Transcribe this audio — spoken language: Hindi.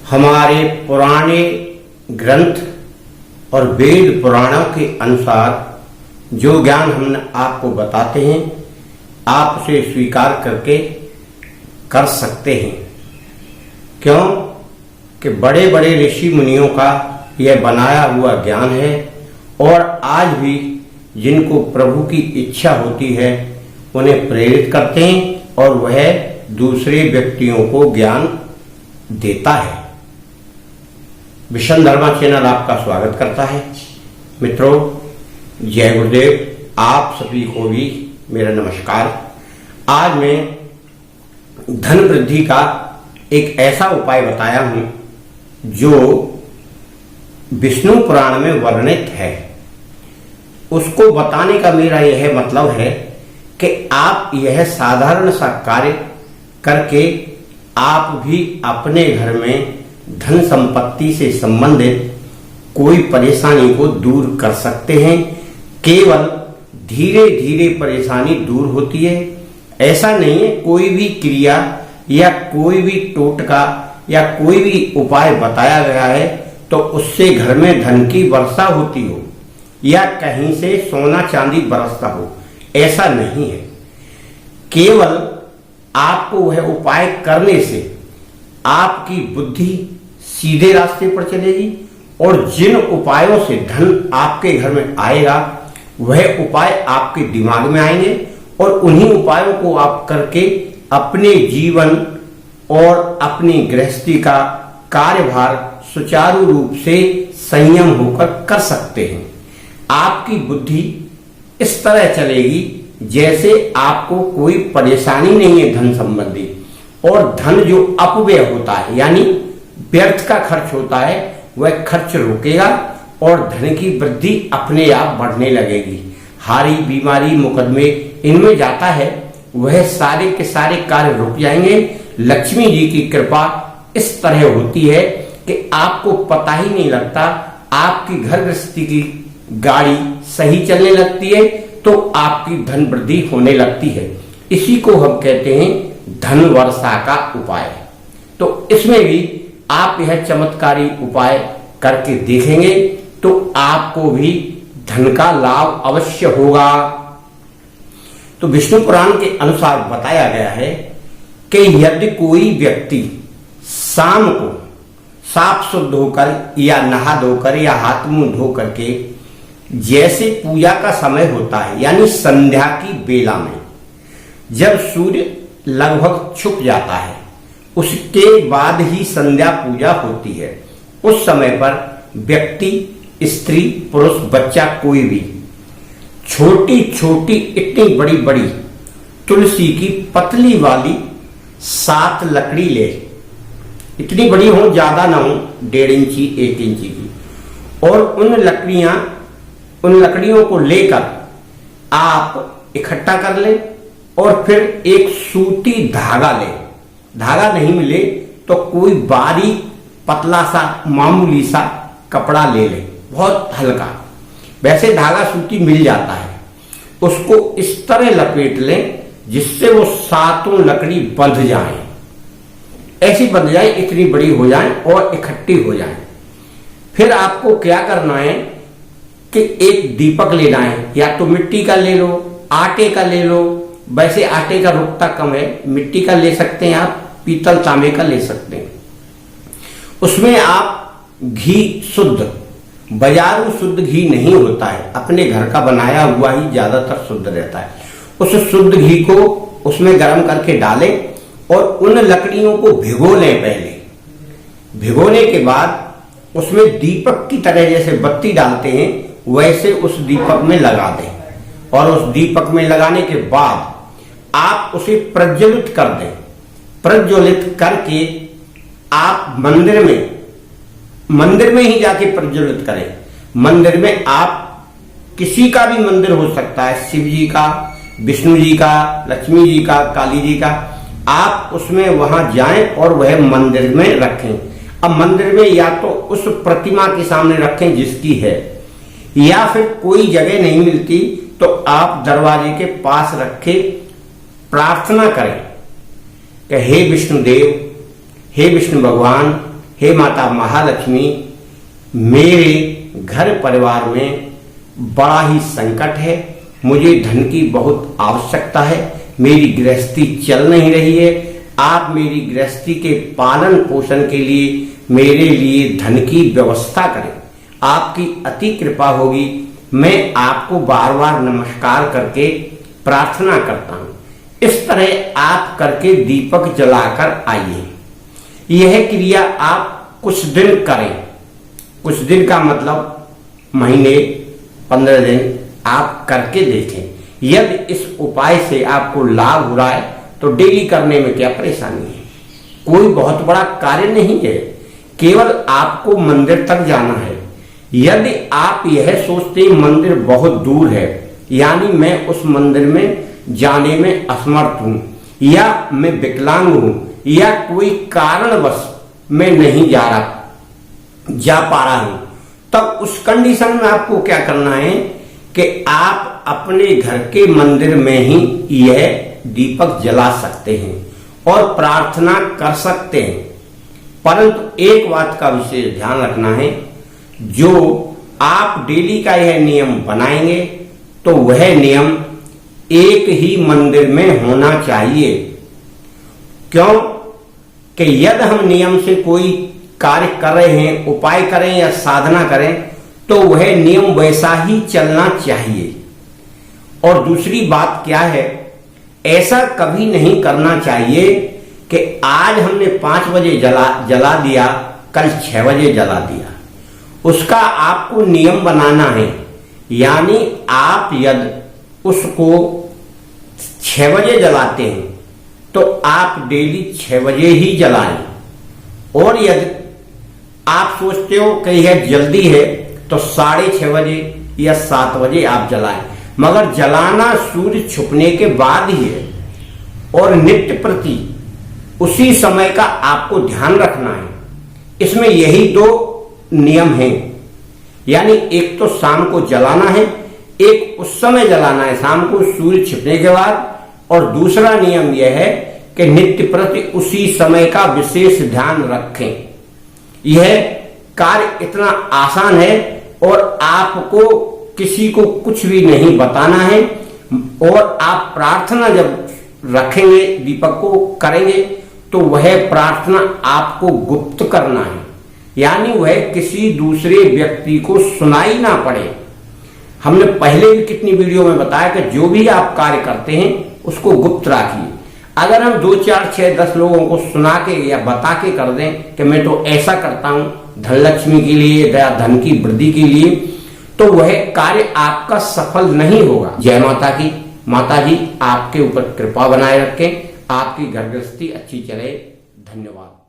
हमारे पुराने ग्रंथ और वेद पुराणों के अनुसार जो ज्ञान हम आपको बताते हैं, आप उसे स्वीकार करके कर सकते हैं। क्यों कि बड़े बड़े ऋषि मुनियों का यह बनाया हुआ ज्ञान है और आज भी जिनको प्रभु की इच्छा होती है उन्हें प्रेरित करते हैं और वह दूसरे व्यक्तियों को ज्ञान देता है। विशन धर्मा चैनल आपका स्वागत करता है। मित्रों, जय गुरुदेव। आप सभी को भी मेरा नमस्कार। आज मैं धन वृद्धि का एक ऐसा उपाय बताया हूं जो विष्णु पुराण में वर्णित है। उसको बताने का मेरा यह मतलब है कि आप यह साधारण सा कार्य करके आप भी अपने घर में धन संपत्ति से संबंधित कोई परेशानी को दूर कर सकते हैं। केवल धीरे धीरे परेशानी दूर होती है। ऐसा नहीं है कोई भी क्रिया या कोई भी टोटका या कोई भी उपाय बताया गया है तो उससे घर में धन की वर्षा होती हो या कहीं से सोना चांदी बरसता हो, ऐसा नहीं है। केवल आपको वह उपाय करने से आपकी बुद्धि सीधे रास्ते पर चलेगी और जिन उपायों से धन आपके घर में आएगा वह उपाय आपके दिमाग में आएंगे और उन्हीं उपायों को आप करके अपने जीवन और अपनी गृहस्थी का कार्यभार सुचारू रूप से संयम होकर कर सकते हैं। आपकी बुद्धि इस तरह चलेगी जैसे आपको कोई परेशानी नहीं है धन संबंधी, और धन जो अपव्यय होता है यानी व्यर्थ का खर्च होता है वह खर्च रुकेगा और धन की वृद्धि अपने आप बढ़ने लगेगी। हारी बीमारी मुकदमे इनमें जाता है वह सारे के सारे कार्य रुक जाएंगे। लक्ष्मी जी की कृपा इस तरह होती है कि आपको पता ही नहीं लगता, आपकी घर गृहस्थी की गाड़ी सही चलने लगती है तो आपकी धन वृद्धि होने लगती है। इसी को हम कहते हैं धन वर्षा का उपाय। तो इसमें भी आप यह चमत्कारी उपाय करके देखेंगे तो आपको भी धन का लाभ अवश्य होगा। तो विष्णु पुराण के अनुसार बताया गया है कि यदि कोई व्यक्ति शाम को साफ शुद्ध होकर या नहा धोकर या हाथ मुंह धो करके, जैसे पूजा का समय होता है यानी संध्या की बेला में जब सूर्य लगभग छुप जाता है उसके बाद ही संध्या पूजा होती है, उस समय पर व्यक्ति, स्त्री, पुरुष, बच्चा कोई भी छोटी छोटी इतनी बड़ी बड़ी तुलसी की पतली वाली 7 लकड़ी ले, इतनी बड़ी हो ज्यादा ना हो, 1.5 इंची 1 इंची की, और उन लकड़ियों को लेकर आप इकट्ठा कर ले और फिर एक सूती धागा ले। धागा नहीं मिले तो कोई बारीक पतला सा मामूली सा कपड़ा ले ले, बहुत हल्का, वैसे धागा सूती मिल जाता है। उसको इस तरह लपेट लें जिससे वो 7 लकड़ी बंध जाए, ऐसी बंध जाए, इतनी बड़ी हो जाए और इकट्ठी हो जाए। फिर आपको क्या करना है कि एक दीपक लेना है, या तो मिट्टी का ले लो, आटे का ले लो, वैसे आटे का रुकता कम है, मिट्टी का ले सकते हैं आप, पीतल तांबे का ले सकते हैं। उसमें आप घी शुद्ध, बाजारू शुद्ध घी नहीं होता है, अपने घर का बनाया हुआ ही ज्यादातर शुद्ध रहता है। उस शुद्ध घी को उसमें गर्म करके डालें और उन लकड़ियों को भिगो लें। पहले भिगोने के बाद उसमें दीपक की तरह जैसे बत्ती डालते हैं वैसे उस दीपक में लगा दें और उस दीपक में लगाने के बाद आप उसे प्रज्वलित कर दें। प्रज्वलित करके आप मंदिर में ही जाके प्रज्वलित करें। मंदिर में आप किसी का भी मंदिर हो सकता है, शिव जी का, विष्णु जी का, लक्ष्मी जी का, काली जी का, आप उसमें वहां जाएं और वह मंदिर में रखें। अब मंदिर में या तो उस प्रतिमा के सामने रखें जिसकी है, या फिर कोई जगह नहीं मिलती तो आप दरवाजे के पास रखे प्रार्थना करें कि हे विष्णुदेव, हे विष्णु भगवान, हे माता महालक्ष्मी, मेरे घर परिवार में बड़ा ही संकट है, मुझे धन की बहुत आवश्यकता है, मेरी गृहस्थी चल नहीं रही है, आप मेरी गृहस्थी के पालन पोषण के लिए मेरे लिए धन की व्यवस्था करें, आपकी अति कृपा होगी। मैं आपको बार बार नमस्कार करके प्रार्थना करता हूं। इस तरह आप करके दीपक जलाकर आइए। यह क्रिया आप कुछ दिन करें, कुछ दिन का मतलब महीने 15 दिन आप करके देखें। यदि इस उपाय से आपको लाभ हो रहा है तो डेली करने में क्या परेशानी है। कोई बहुत बड़ा कार्य नहीं है, केवल आपको मंदिर तक जाना है। यदि आप यह सोचते हैं मंदिर बहुत दूर है, यानी मैं उस मंदिर में जाने में असमर्थ हूं, या मैं विकलांग हूं, या कोई कारणवश मैं नहीं जा पा रहा हूं, तब उस कंडीशन में आपको क्या करना है कि आप अपने घर के मंदिर में ही यह दीपक जला सकते हैं और प्रार्थना कर सकते हैं। परंतु एक बात का विशेष ध्यान रखना है, जो आप डेली का यह नियम बनाएंगे तो वह नियम एक ही मंदिर में होना चाहिए। क्यों कि यदि हम नियम से कोई कार्य कर रहे हैं, उपाय करें या साधना करें, तो वह नियम वैसा ही चलना चाहिए। और दूसरी बात क्या है, ऐसा कभी नहीं करना चाहिए कि आज हमने 5 बजे जला दिया, कल 6 बजे जला दिया। उसका आपको नियम बनाना है, यानी आप यदि उसको 6 बजे जलाते हैं तो आप डेली 6 बजे ही जलाएं। और यदि आप सोचते हो कि यह जल्दी है तो 6:30 बजे या 7 बजे आप जलाएं, मगर जलाना सूर्य छुपने के बाद ही है। और नित्य प्रति उसी समय का आपको ध्यान रखना है। इसमें यही 2 नियम हैं, यानी एक तो शाम को जलाना है, एक उस समय जलाना है शाम को सूर्य छिपने के बाद, और दूसरा नियम यह है कि नित्य प्रति उसी समय का विशेष ध्यान रखें। यह कार्य इतना आसान है और आपको किसी को कुछ भी नहीं बताना है। और आप प्रार्थना जब रखेंगे, दीपक को करेंगे, तो वह प्रार्थना आपको गुप्त करना है, यानी वह किसी दूसरे व्यक्ति को सुनाई ना पड़े। हमने पहले भी कितनी वीडियो में बताया कि जो भी आप कार्य करते हैं उसको गुप्त रखिए। अगर हम 2, 4, 6, 10 लोगों को सुना के या बता के कर दें कि मैं तो ऐसा करता हूं धनलक्ष्मी के लिए या धन की वृद्धि के लिए, तो वह कार्य आपका सफल नहीं होगा। जय माता की। माता जी आपके ऊपर कृपा बनाए रखें, आपकी घर गृहस्थी अच्छी चले। धन्यवाद।